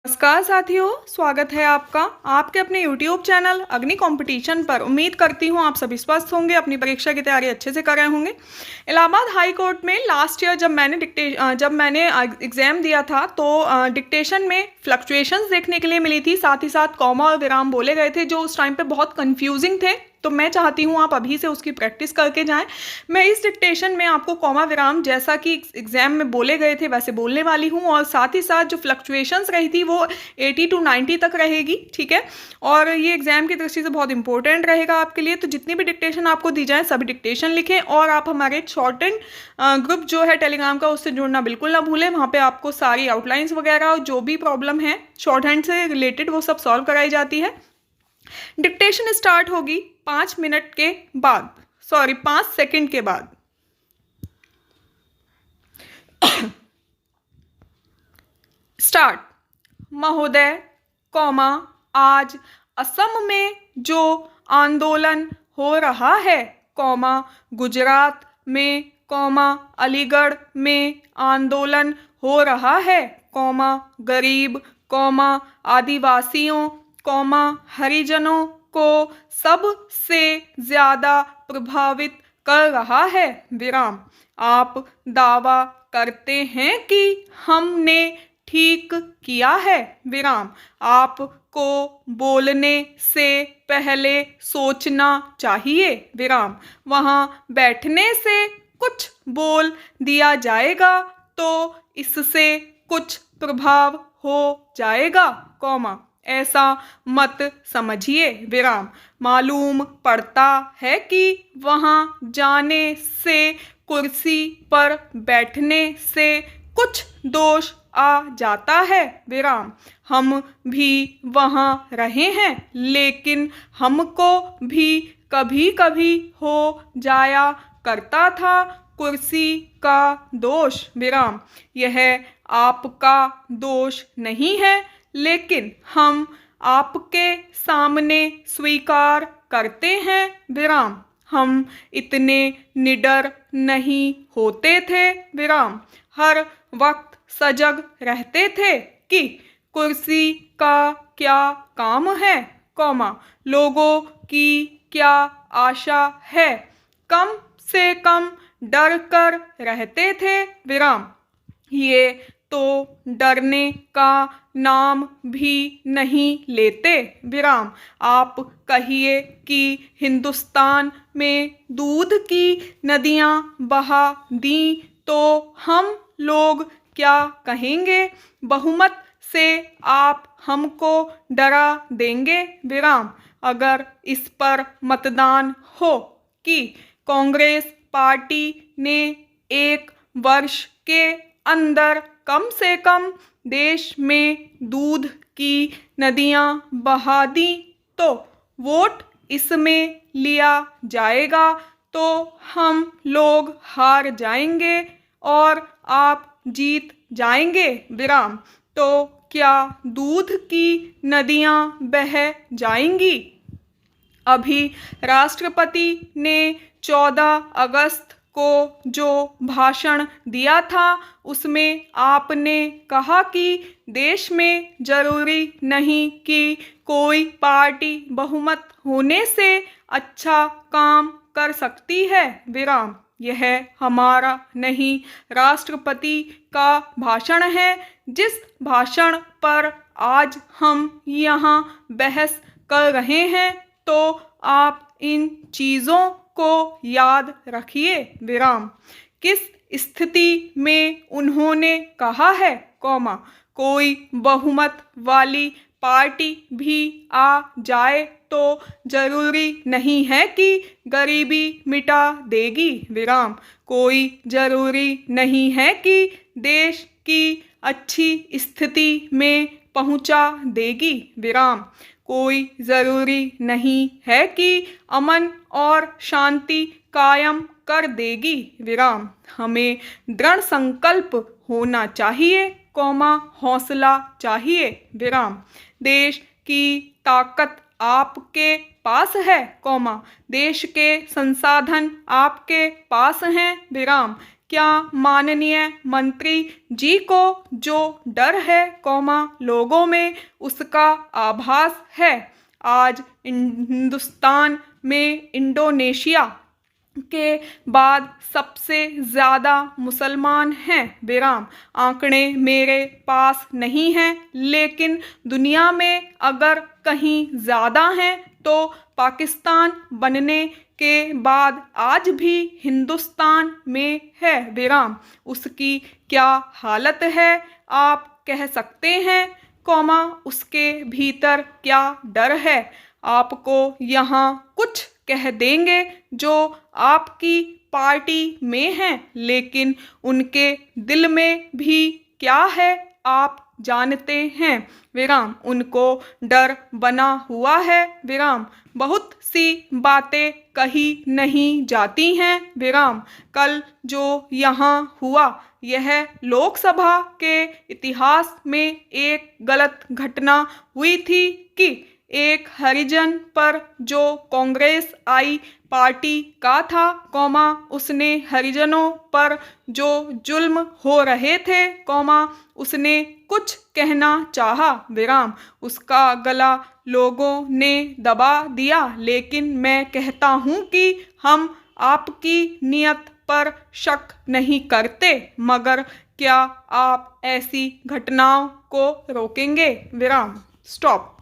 नमस्कार साथियों, स्वागत है आपका आपके अपने YouTube चैनल अग्नि कंपटीशन पर। उम्मीद करती हूँ आप सभी स्वस्थ होंगे, अपनी परीक्षा की तैयारी अच्छे से कर रहे होंगे। इलाहाबाद हाई कोर्ट में लास्ट ईयर जब मैंने एग्ज़ाम दिया था तो डिक्टेशन में फ्लक्चुएशंस देखने के लिए मिली थी, साथ ही साथ कॉमा और विराम बोले गए थे जो उस टाइम पे बहुत कंफ्यूजिंग थे। तो मैं चाहती हूँ आप अभी से उसकी प्रैक्टिस करके जाएं। मैं इस डिक्टेशन में आपको कॉमा विराम जैसा कि एग्जाम में बोले गए थे वैसे बोलने वाली हूँ, और साथ ही साथ जो फ्लक्चुएशंस रही थी वो 80 to 90 तक रहेगी, ठीक है। और ये एग्जाम की दृष्टि से बहुत इंपॉर्टेंट रहेगा आपके लिए। तो जितनी भी डिक्टेशन आपको दी जाए सभी डिक्टेशन लिखें, और आप हमारे शॉर्ट एंड ग्रुप जो है टेलीग्राम का उससे जुड़ना बिल्कुल ना भूलें। वहाँ पे आपको सारी आउटलाइंस वगैरह जो भी प्रॉब्लम है शॉर्ट हैंड से रिलेटेड वो सब सॉल्व कराई जाती है। डिक्टेशन स्टार्ट होगी 5 मिनट के बाद, 5 सेकंड के बाद। स्टार्ट। महोदय, कॉमा, आज असम में जो आंदोलन हो रहा है, कॉमा, गुजरात में, कॉमा, अलीगढ़ में आंदोलन हो रहा है, कॉमा, गरीब, कॉमा, आदिवासियों, कॉमा, हरिजनों को सबसे ज़्यादा प्रभावित कर रहा है, विराम। आप दावा करते हैं कि हमने ठीक किया है, विराम। आपको बोलने से पहले सोचना चाहिए, विराम। वहाँ बैठने से कुछ बोल दिया जाएगा तो इससे कुछ प्रभाव हो जाएगा, कॉमा, ऐसा मत समझिए, विराम। मालूम पड़ता है कि वहाँ जाने से, कुर्सी पर बैठने से कुछ दोष आ जाता है, विराम। हम भी वहाँ रहे हैं, लेकिन हमको भी कभी कभी हो जाया करता था कुर्सी का दोष, विराम। यह आपका दोष नहीं है, लेकिन हम आपके सामने स्वीकार करते हैं, विराम। हम इतने निडर नहीं होते थे, विराम। हर वक्त सजग रहते थे कि कुर्सी का क्या काम है, कॉमा, लोगों की क्या आशा है, कम से कम डर कर रहते थे, विराम। ये तो डरने का नाम भी नहीं लेते, विराम। आप कहिए कि हिंदुस्तान में दूध की नदियाँ बहा दी तो हम लोग क्या कहेंगे, बहुमत से आप हमको डरा देंगे, विराम। अगर इस पर मतदान हो कि कांग्रेस पार्टी ने 1 वर्ष के अंदर कम से कम देश में दूध की नदियाँ बहा दी तो वोट इसमें लिया जाएगा तो हम लोग हार जाएंगे और आप जीत जाएंगे, विराम। तो क्या दूध की नदियाँ बह जाएंगी? अभी राष्ट्रपति ने 14 अगस्त को जो भाषण दिया था उसमें आपने कहा कि देश में जरूरी नहीं कि कोई पार्टी बहुमत होने से अच्छा काम कर सकती है, विराम। यह हमारा नहीं, राष्ट्रपति का भाषण है। जिस भाषण पर आज हम यहाँ बहस कर रहे हैं तो आप इन चीज़ों को याद रखिए, विराम। किस स्थिति में उन्होंने कहा है, कॉमा, कोई बहुमत वाली पार्टी भी आ जाए तो जरूरी नहीं है कि गरीबी मिटा देगी, विराम। कोई जरूरी नहीं है कि देश की अच्छी स्थिति में पहुंचा देगी, विराम। कोई ज़रूरी नहीं है कि अमन और शांति कायम कर देगी, विराम। हमें दृढ़ संकल्प होना चाहिए, कॉमा, हौसला चाहिए, विराम। देश की ताकत आपके पास है, कॉमा, देश के संसाधन आपके पास हैं, विराम। क्या माननीय मंत्री जी को जो डर है कौमा लोगों में उसका आभास है। आज हिंदुस्तान में इंडोनेशिया के बाद सबसे ज़्यादा मुसलमान हैं विराम। आंकड़े मेरे पास नहीं हैं, लेकिन दुनिया में अगर कहीं ज़्यादा हैं तो पाकिस्तान बनने के बाद आज भी हिंदुस्तान में है विराम। उसकी क्या हालत है आप कह सकते हैं कौमा उसके भीतर क्या डर है। आपको यहाँ कुछ कह देंगे जो आपकी पार्टी में हैं, लेकिन उनके दिल में भी क्या है आप जानते हैं विराम। उनको डर बना हुआ है विराम। बहुत सी बातें कही नहीं जाती हैं विराम। कल जो यहाँ हुआ यह लोकसभा के इतिहास में एक गलत घटना हुई थी कि एक हरिजन पर जो कांग्रेस आई पार्टी का था कौमा उसने हरिजनों पर जो जुल्म हो रहे थे कौमा उसने कुछ कहना चाहा विराम। उसका गला लोगों ने दबा दिया, लेकिन मैं कहता हूँ कि हम आपकी नीयत पर शक नहीं करते, मगर क्या आप ऐसी घटनाओं को रोकेंगे विराम। स्टॉप।